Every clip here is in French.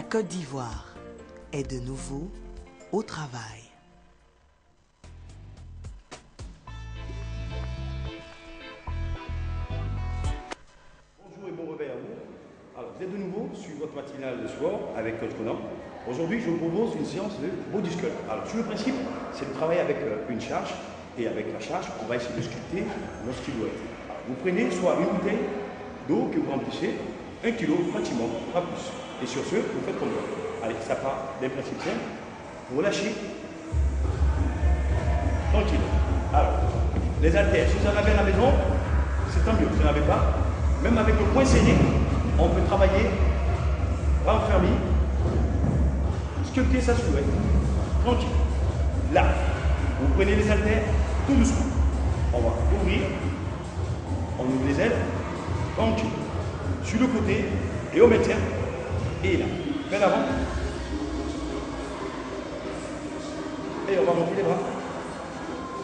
La Côte d'Ivoire est de nouveau au travail. Bonjour et bon réveil à vous. Alors, vous êtes de nouveau sur votre matinale de sport avec Coach Conan. Aujourd'hui, je vous propose une séance de body sculpt. Alors, sur le principe, c'est de travailler avec une charge et avec la charge, on va essayer de sculpter nos silhouettes. Vous prenez soit une bouteille d'eau que vous remplissez, 1 kg maximum, pas plus. Et sur ce, vous faites comme moi. Allez, ça part d'un principe simple. Vous relâchez. Tranquille. Alors, les haltères, si vous en avez à la maison, c'est tant mieux. Si vous n'en avez pas, même avec le poing serré, on peut travailler, bras fermés, sculpter sa silhouette. Tranquille. Là, vous prenez les haltères tout doucement. On va ouvrir. On ouvre les ailes. Tranquille. Sur le côté et au maintien. Et là. Vers l'avant. Et on va monter les bras.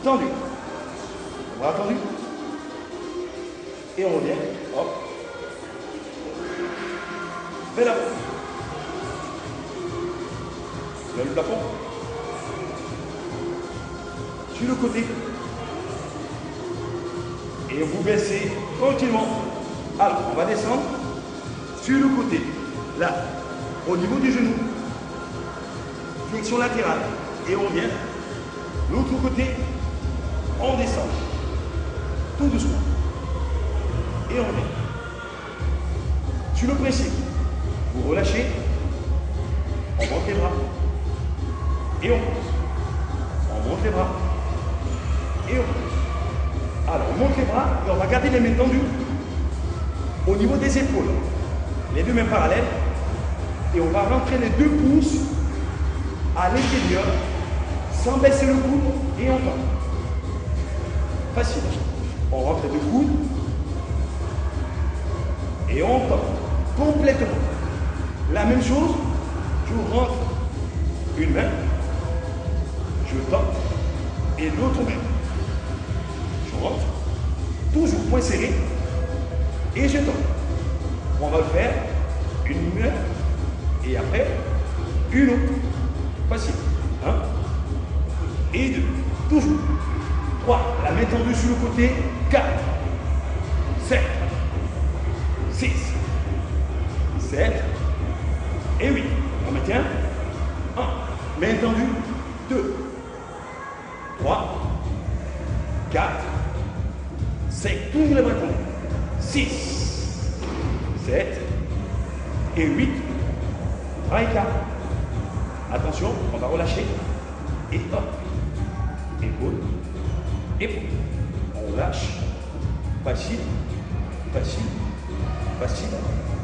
Tendu. Bras tendus. Et on revient. Hop. Vers l'avant. Vers le plafond. Sur le côté. Et vous baissez tranquillement. Alors, on va descendre sur le côté. Là, au niveau du genou. Flexion latérale. Et on vient. L'autre côté, on descend. Tout doucement. Et on vient. Sur le principe, vous relâchez. On monte les bras. Et on pousse. On monte les bras. Et on pousse. Alors, on monte les bras et on va garder les mains tendues au niveau des épaules. Les deux mains parallèles. Et on va rentrer les 2 pouces à l'intérieur sans baisser le coude et on tend. Facile. On rentre les 2 coudes et on tend complètement. La même chose, je rentre une main, je tends et l'autre main. Je rentre, toujours point serré et je tends. On va le faire une main et après une autre. Facile. 1 et 2. Toujours. 3. La main tendue sur le côté. 4. 7. 6. 7. Et 8. On maintient. 1. Main tendue. 2. 3. 4. 5. Toujours les bras tendus. 6. 7. Et 8. Bras écart. Attention, on va relâcher. Et hop. Épaule. Épaule. On relâche. Facile. Facile. Facile.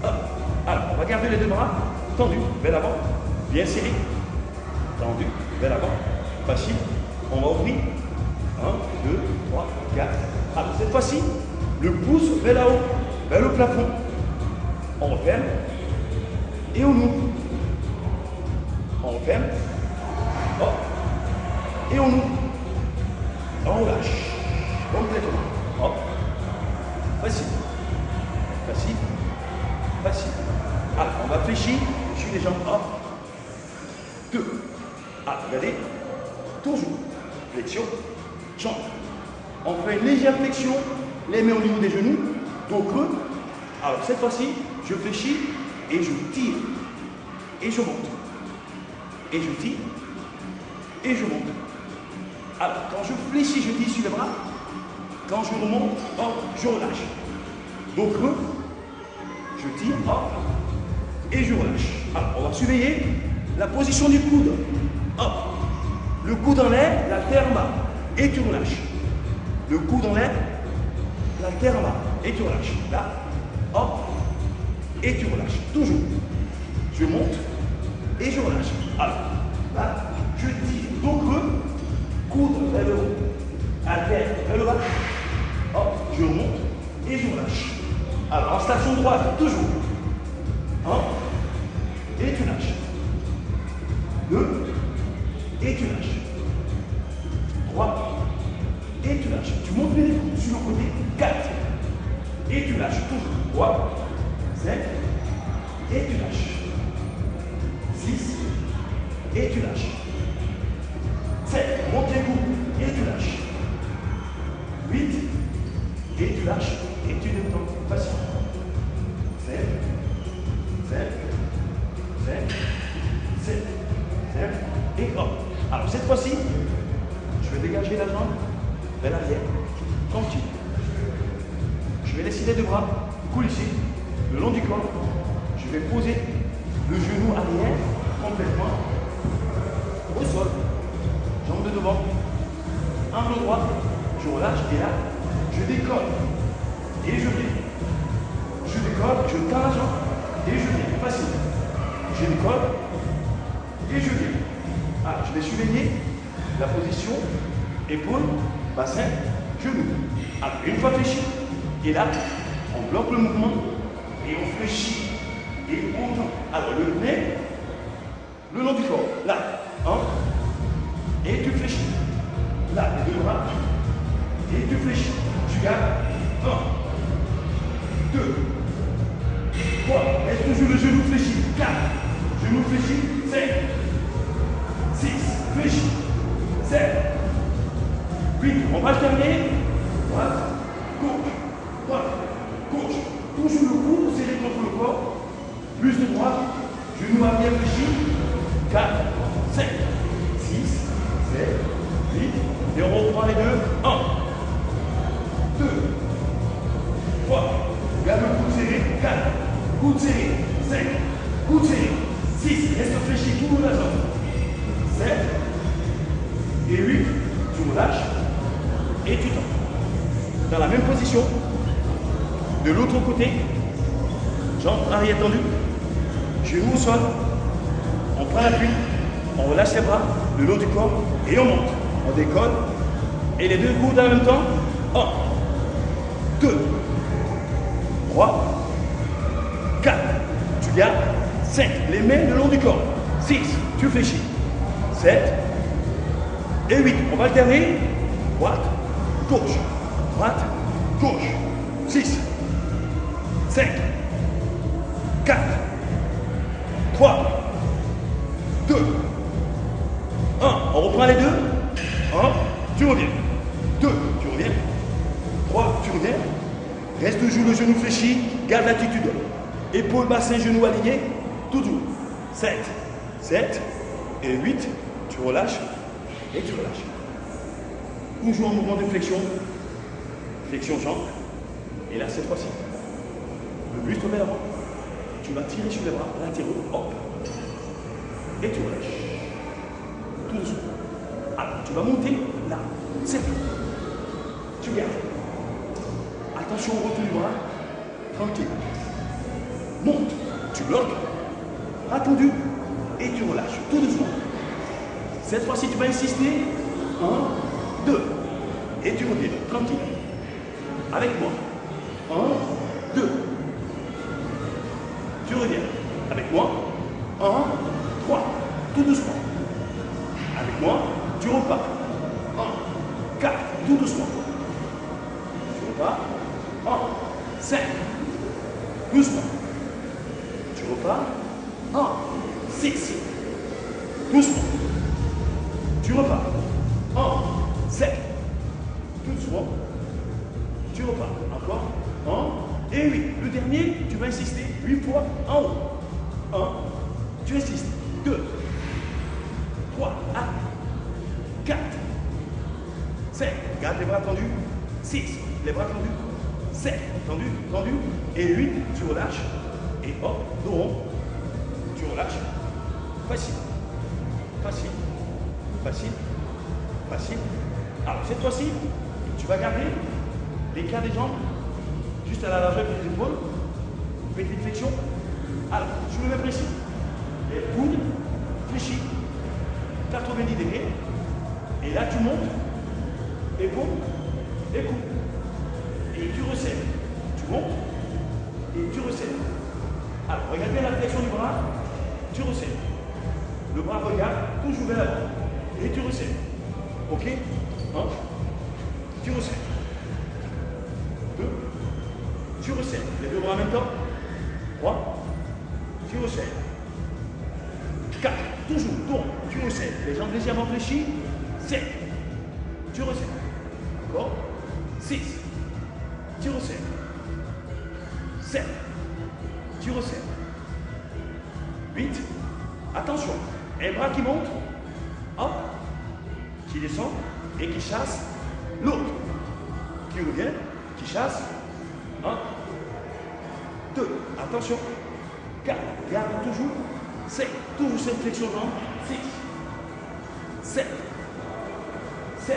Hop. Alors, on va garder les 2 bras tendus vers l'avant. Bien serrés. Tendus vers l'avant. Facile. On va ouvrir. 1, 2, 3, 4. Alors, cette fois-ci, le pouce vers là-haut, vers le plafond. On ferme. Et on ouvre. On ferme. Hop. Et on ouvre. On lâche. Complètement. Hop. Facile. Facile. Facile. Alors, on va fléchir sur les jambes. Hop. 2. Ah, regardez. Toujours. Flexion. Jambe. On fait une légère flexion. Les mains au niveau des genoux. Dos creux. Alors, cette fois-ci, je fléchis et je tire. Et je monte. Et je tire, et je monte. Alors, quand je fléchis, je tire sur les bras. Quand je remonte, hop, je relâche. Dos creux, je tire, hop, et je relâche. Alors, on va surveiller la position du coude. Hop, le coude en l'air, la terre en bas, et tu relâches. Le coude en l'air, la terre en bas, et tu relâches. Là, hop, et tu relâches. Toujours. Je monte, et je relâche. Alors, là, je tire, dos creux, coude vers le haut, haltère vers le bas. Hop, je remonte et je relâche. Alors, en station droite, toujours. 1, et tu lâches. 2, et tu lâches. 3, et tu lâches. Tu montes bien les coudes sur le côté. 4, et tu lâches. Toujours. 3, 5, et tu lâches. et tu lâches. 7, monte les coups et tu lâches. 8, et tu lâches et tu détends. Facile. 7, 7, et hop. Alors cette fois-ci, je vais dégager la jambe vers l'arrière, tranquille. Je vais laisser les deux bras coulisser le long du corps. Je vais poser le genou arrière complètement au sol. Jambe de devant, angle droit, je relâche et là, je décolle et je viens. Je décolle, je tends la jambe et je viens. Facile. Je décolle et je viens. Alors, je vais surveiller la position épaule, bassin, genou. Alors, une fois fléchi, et là, on bloque le mouvement et on fléchit et on tend. Alors, le nez, le long du corps. Là, et tu fléchis. Là, les deux bras, et tu fléchis. Tu gardes. 1, 2, 3. Reste toujours le genou fléchi. 4, genou fléchi. 5, 6, fléchi. 7, 8. On va terminer. Droite, gauche. Toujours le cou serré contre le corps. Plus de droite. Genou arrière fléchi. 4, 5, 6, 7, 8. Et on reprend les deux. 1, 2, 3. Garde le coude serré. 4. Coude serré. 5. Coude serré. 6. Reste fléchi tout le long de la jambe. 7. Et 8. Tu relâches. Et tu tends. Dans la même position. De l'autre côté. Jambe arrière tendue. Genou au sol. On prend l'appui. On relâche les bras le long du corps. Et on monte. On décolle. Et les deux coudes en même temps. 1, 2, 3, 4, tu gardes. 5, les mains le long du corps. 6, tu fléchis. 7 et 8. On va alterner. Droite, gauche. 6, 5, 4, 3, 2, 1. On reprend les deux. 1, tu reviens. 2, tu reviens. 3, tu reviens. Reste toujours le genou fléchi. Garde l'attitude. Épaule, bassin, genou aligné. Toujours. 7 et 8. Tu relâches et tu relâches. Toujours en mouvement de flexion. Flexion jambe. Et là, cette fois-ci, le buste vers l'avant. Tu vas tirer sur les bras latéraux. Hop. Et tu relâches. Tout doucement. Alors, tu vas monter là. C'est tout. Tu gardes. Attention au retour du bras. Tranquille. Monte. Tu bloques. Attendu. Et tu relâches. Tout doucement. Cette fois-ci, tu vas insister. 1, 2. Et tu reviens. Tranquille. Avec moi. 1, 2. Tu reviens. Avec moi. 1, 3. Tout doucement. Avec moi. Tu repars. 1, 4. Tout doucement. Tu repars. 1, 5. Doucement. Tu repars. 1, 6. Doucement. Tu repars. 1, 7. Doucement. Tu repars. Encore. 1 et 8. Le dernier, tu vas insister 8 fois en haut. 1. Tu insistes. 2. 3. 4. 5. Garde les bras tendus. 6. Les bras tendus. 7. Tendu. Et 8. Tu relâches. Et hop. Dos rond. Tu relâches. Facile. Alors cette fois-ci, tu vas garder l'écart des jambes juste à la largeur des épaules. Petite flexion. Alors, je le mets précis. Les coudes fléchis. 90 degrés. Et là, tu montes. Épaules et coudes. Et tu resserres. Tu montes. Et tu resserres. Alors, regarde bien la flexion du bras. Tu resserres. Le bras regarde toujours vers l'avant. Et tu resserres. Ok? 1. Tu resserres. 2. Tu resserres. Les deux bras en même temps. 3. Tu resserres. 4. toujours, tourne, tu resserres. Les jambes légèrement fléchies. 7. Tu resserres. Encore. 6. Tu resserres. 7. Tu resserres. 8. Attention. Un bras qui monte. Hop. Qui descend et qui chasse l'autre. Qui revient, qui chasse. 1. 2. Attention. 4. Garde toujours. 5. Toujours cette flexion jambe. 6. 7. 7.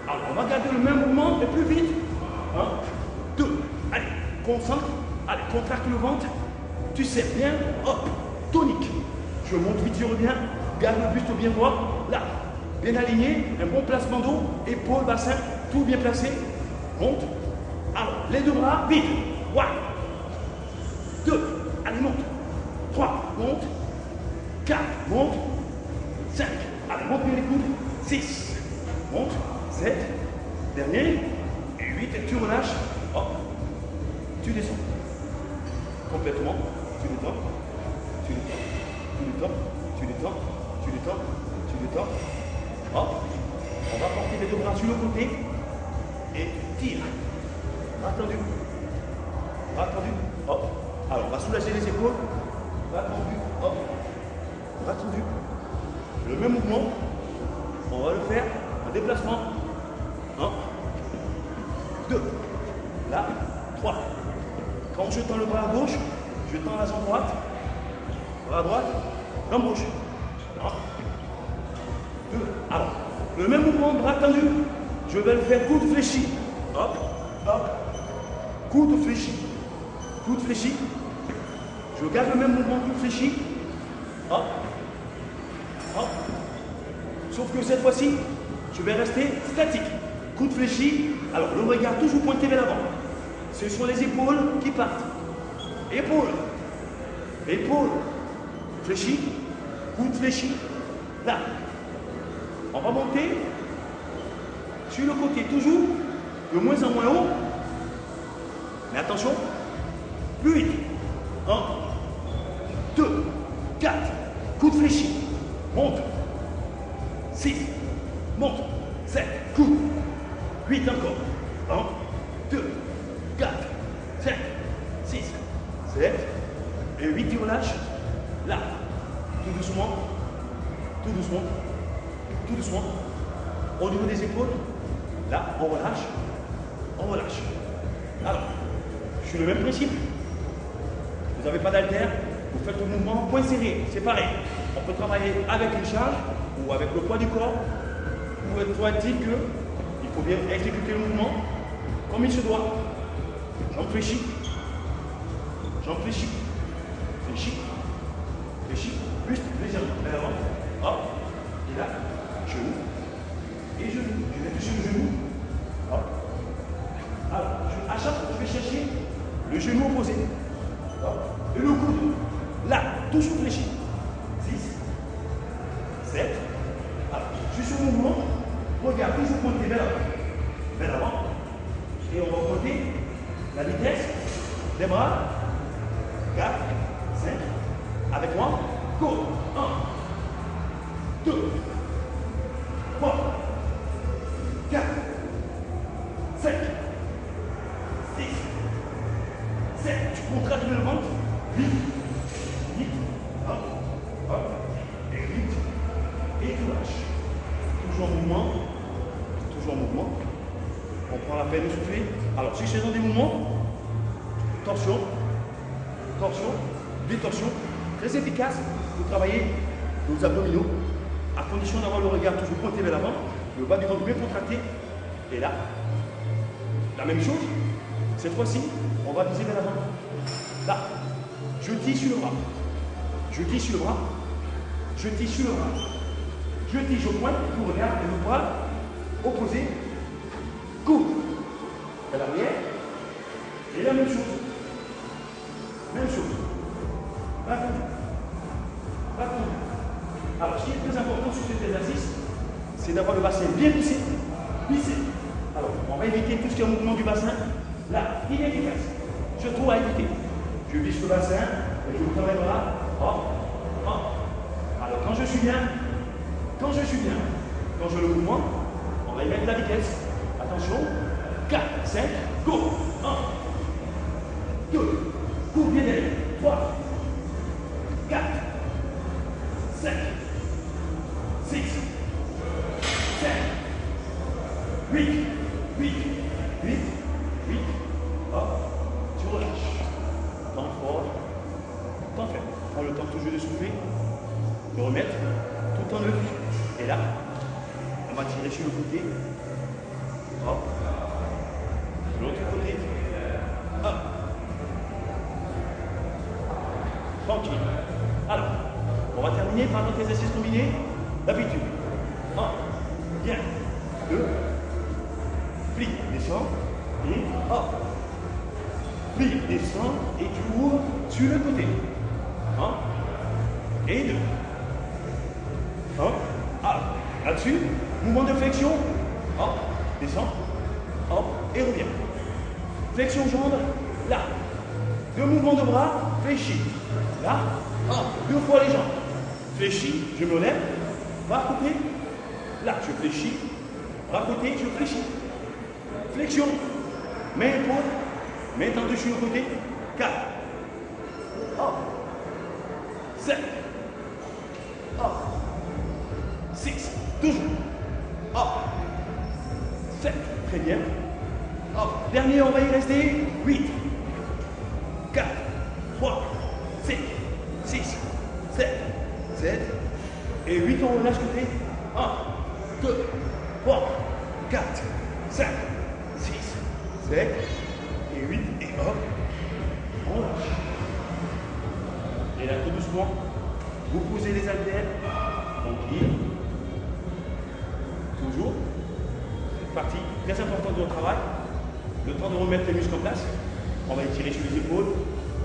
Alors, on va garder le même mouvement, mais plus vite. 1, 2. Allez, concentre. Allez, contracte le ventre. Tu serres bien. Hop, tonique. Je monte vite, je reviens. Garde le buste bien droit. Là, bien aligné. Un bon placement d'eau. Épaules, bassin, tout bien placé. Monte. Alors, les deux bras, vite. 1, 2. Allez, monte. 3, monte. 4, monte. 5. Allez, monte bien les coudes. 6. Monte. 7. Dernier. Et 8. Et tu relâches. Hop. Tu descends. Complètement. Tu détends. Tu détends. Tu détends. Tu détends. Tu détends. Tu détends. Hop. On va porter les deux bras sur le côté. Et tire. Bras tendu. Bras tendu. Hop. Alors, on va soulager les épaules. Bras tendu. Hop. Bras tendu. Le même mouvement. On va le faire en déplacement. 1. 2. Là. 3. Quand je tends le bras à gauche, je tends la jambe droite. Bras à droite. Jambe gauche. 1. 2. Alors, le même mouvement, bras tendu. Je vais le faire coude fléchi. Hop. Hop. Coude fléchi. Coude fléchi. Je garde le même mouvement, coude fléchi. Hop. Hop. Sauf que cette fois-ci, je vais rester statique. Coude fléchi. Alors, le regard toujours pointé vers l'avant. Ce sont les épaules qui partent. Épaules. Épaules. Fléchi. Coude fléchi. Là. On va monter sur le côté, toujours de moins en moins haut. Mais attention. Plus vite. 1, 2, 4. Coude fléchi. Monte. 6. Monte. 7. Coude. 8 encore. 1, 2, 4, 5, 6, 7. Et 8, tu relâches. Là. Tout doucement. Tout doucement. Tout doucement. Au niveau des épaules. Là, on relâche. On relâche. Alors, je suis le même principe. Vous n'avez pas d'haltère, vous faites le mouvement point serré, c'est pareil. On peut travailler avec une charge ou avec le poids du corps. Ou faut-il qu'il faut bien exécuter le mouvement comme il se doit. Jambe fléchie. Jambe fléchie. Fléchie. Fléchie. Juste légèrement. Vers l'avant. Hop. Et là, genou. Et genou. Je vais toucher le genou. Hop. Alors, à chaque fois, je vais chercher le genou opposé. Et le coude, là, toujours fléchi. 6, 7. Alors, je suis sur le mouvement. Regarde, toujours monter vers l'avant. Vers l'avant. Et on va monter la vitesse des bras. 4, 5. Avec moi. Go. 1, 2, 3, 4, 5, 6, 7. Tu contractes le ventre. 8, 8, hop, hop, et 8, et tu lâches. Toujours en mouvement, toujours en mouvement. On prend la peine de souffler. Alors, si je fais des mouvements, torsion, torsion, détorsion, très efficace pour travailler nos abdominaux, à condition d'avoir le regard toujours pointé vers l'avant, le bas du ventre bien contracté. Et là, la même chose. Cette fois-ci, on va viser vers l'avant. Là. Je tire sur le bras. Je tire sur le bras. Je tire sur le bras. Je tire, je pointe, je regarde, et le bras opposé. Coude. À l'arrière. Et la même chose. Même chose. Bras tendu. Bras tendu. Alors, ce qui est très important sur cet exercice, c'est d'avoir le bassin bien plissé. Plissé. Alors, on va éviter tout ce qui est mouvement du bassin. Là, inefficace. Je trouve à éviter. Je visse le bassin et je ouvre les bras. Hop, hop. Alors quand je suis bien, quand je suis bien, quand je le mouvement, on va y mettre la vitesse. Attention, 4, 5, go, 1, 2, cours bien derrière, 3, 4, 5, 6, 7, 8, 8, 8, 8, hop, tu relâches. Temps fort, temps faible. Prends le temps toujours de souffler, de remettre tout en œuvre. Et là, on va tirer sur le côté. Hop. De l'autre côté. Hop. Tranquille. Alors, on va terminer par notre exercice combiné d'habitude. 1, bien. 2, plie, descends, et hop. Plie, descends, et tu ouvres sur le côté. 1 et 2. 1. Alors, là-dessus, mouvement de flexion. Hop, descends. Hop, et reviens. Flexion jambe, là. 2 mouvements de bras, fléchis. Là, 2 fois les jambes. Fléchis, je me lève. Bras côté. Là, je fléchis. Bras côté, je fléchis. Flexion. Main épaule. Main tendue sur le côté. 4. Hop. 7. Hop. 6. Toujours. Hop. 7. Très bien. Hop. Dernier, on va y rester. 8. 4. 3. 5. 6. 7. 7. Et 8, on relâche côté. 1, 2, 3, 4, 5, 6, 7, et 8, et hop, on lâche. Et là, tout doucement, vous posez les haltères, tranquille. Toujours. Cette partie très importante de notre travail. Le temps de remettre les muscles en place. On va étirer sur les épaules,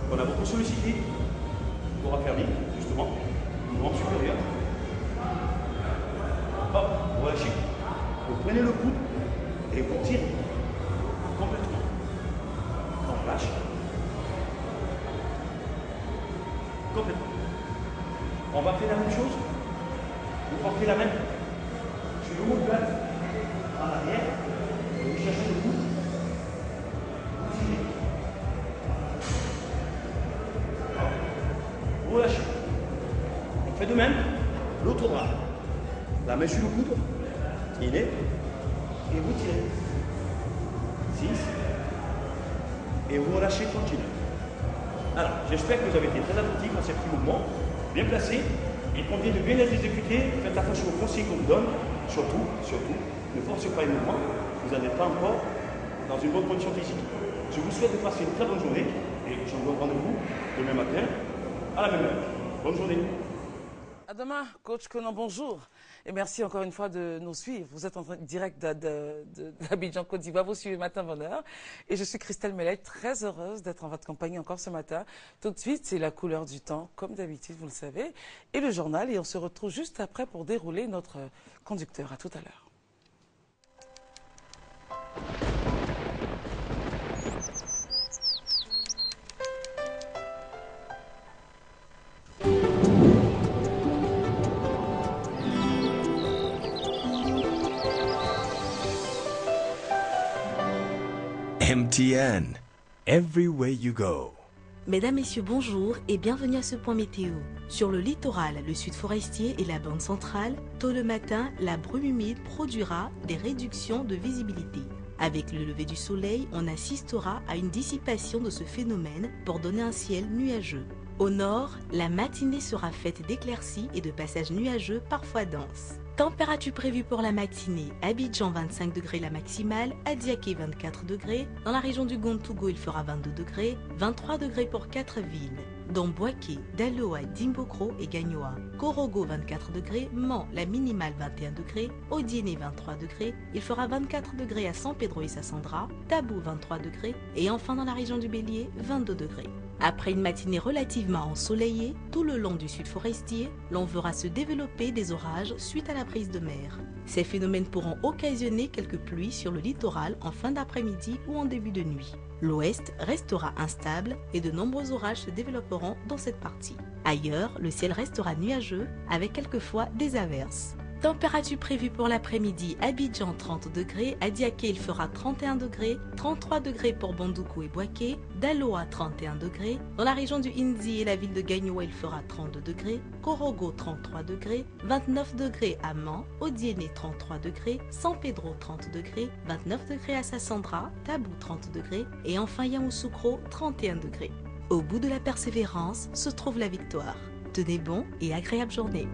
qu'on a beaucoup sollicité pour affermir, justement, le mouvement supérieur. Hop, relâchez. Vous prenez le coude et vous tirez complètement. On lâche. Complètement. On va faire la même chose. Vous portez la main sur le haut de base, en arrière, et vous cherchez le coude. Vous tirez. Hop. Vous relâchez. On fait de même l'autre bras. La main sur le coude, il est, et vous tirez. 6, et vous relâchez tranquille. Alors, j'espère que vous avez été très attentifs à ces petits mouvements, bien placés, il convient de bien les exécuter, faites attention aux consignes qu'on vous donne, surtout, ne forcez pas les mouvements, vous n'êtes pas encore dans une bonne condition physique. Je vous souhaite de passer une très bonne journée, et je vous donne rendez-vous demain matin, à la même heure. Bonne journée. À demain, coach Conan, bonjour. Et merci encore une fois de nous suivre. Vous êtes en direct d'Abidjan, Côte d'Ivoire. Vous suivez Matin Bonheur. Et je suis Christelle Mellet, très heureuse d'être en votre compagnie encore ce matin. Tout de suite, c'est la couleur du temps, comme d'habitude, vous le savez. Et le journal. Et on se retrouve juste après pour dérouler notre conducteur. À tout à l'heure. MTN, everywhere you go. Mesdames, Messieurs, bonjour et bienvenue à ce point météo. Sur le littoral, le sud forestier et la bande centrale, tôt le matin, la brume humide produira des réductions de visibilité. Avec le lever du soleil, on assistera à une dissipation de ce phénomène pour donner un ciel nuageux. Au nord, la matinée sera faite d'éclaircies et de passages nuageux parfois denses. Température prévue pour la matinée, Abidjan 25 degrés la maximale, Adiaké 24 degrés, dans la région du Gontougo il fera 22 degrés, 23 degrés pour 4 villes, dont Boaké, Daloa, Dimbokro et Gagnoa, Korogo 24 degrés, Mans la minimale 21 degrés, Odiéné 23 degrés, il fera 24 degrés à San Pedro et Sassandra, Tabou 23 degrés et enfin dans la région du Bélier 22 degrés. Après une matinée relativement ensoleillée, tout le long du sud forestier, l'on verra se développer des orages suite à la brise de mer. Ces phénomènes pourront occasionner quelques pluies sur le littoral en fin d'après-midi ou en début de nuit. L'ouest restera instable et de nombreux orages se développeront dans cette partie. Ailleurs, le ciel restera nuageux avec quelquefois des averses. Température prévue pour l'après-midi, Abidjan 30 degrés, à Diaké il fera 31 degrés, 33 degrés pour Bandoukou et Boaké, Daloa 31 degrés, dans la région du Indi et la ville de Gagnoua il fera 32 degrés, Korogo 33 degrés, 29 degrés à Man, Odiéné 33 degrés, San Pedro 30 degrés, 29 degrés à Sassandra, Tabou 30 degrés et enfin Yamoussoukro 31 degrés. Au bout de la persévérance se trouve la victoire. Tenez bon et agréable journée.